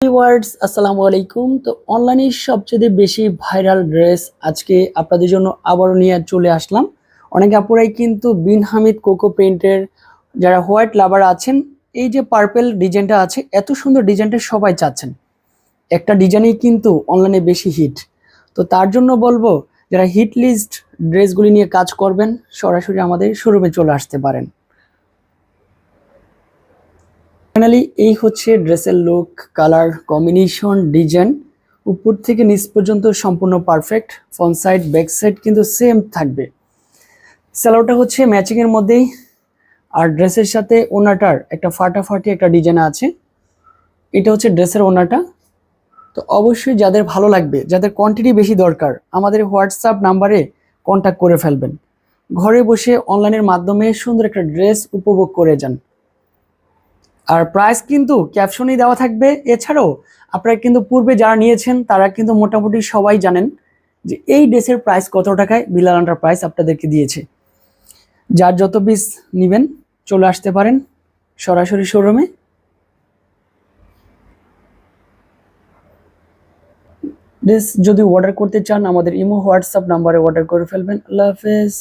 Viewers আসসালামু আলাইকুম। তো অনলাইনে সবচেয়ে বেশি ভাইরাল ড্রেস আজকে আপনাদের জন্য আবারও নিয়ে চলে আসলাম। অনেক আপুরাই কিন্তু বিন হামিদ কোকো প্রিন্টের যারা হোয়াইট লাভার আছেন, এই যে পার্পেল ডিজাইনটা আছে, এত সুন্দর ডিজাইনটা সবাই চাচ্ছেন। একটা ডিজাইনেই কিন্তু অনলাইনে বেশি হিট। তো তার জন্য বলবো, যারা হিট লিস্ট ড্রেসগুলি নিয়ে কাজ করবেন সরাসরি আমাদের শোরুমে চলে আসতে পারেন। ফাইনালি এই হচ্ছে ড্রেসের লুক, কালার কম্বিনেশন, ডিজাইন উপর থেকে নিচ পর্যন্ত সম্পূর্ণ perfect. Front side back side কিন্তু সেম থাকবে। স্যালোটা হচ্ছে ম্যাচিং এর মধ্যেই, আর ড্রেসের সাথে ওনাটার একটা ফাটাফাটি একটা ডিজাইন আছে। এটা হচ্ছে ড্রেসের ওনাটা। তো অবশ্যই যাদের ভালো লাগবে, যাদের কোয়ান্টিটি বেশি দরকার, আমাদের হোয়াটসঅ্যাপ নাম্বারে কন্ট্যাক্ট করে ফেলবেন। ঘরে বসে অনলাইনের মাধ্যমে সুন্দর একটা ড্রেস উপভোগ করে যান। আর প্রাইস কিন্তু ক্যাপশনেই দেওয়া থাকবে। এছাড়াও আপনারা কিন্তু পূর্বে যারা নিয়েছেন তারা কিন্তু মোটামুটি সবাই জানেন যে এই ড্রেসের প্রাইস কত টাকায় বিলাল এন্টারপ্রাইজ আপনাদেরকে দিয়েছে। যার যত পিস নেবেন চলে আসতে পারেন সরাসরি শোরুমে। ড্রেস যদি অর্ডার করতে চান আমাদের ইমো হোয়াটসঅ্যাপ নাম্বারে অর্ডার করে ফেলবেন। আল্লাহ হাফেজ।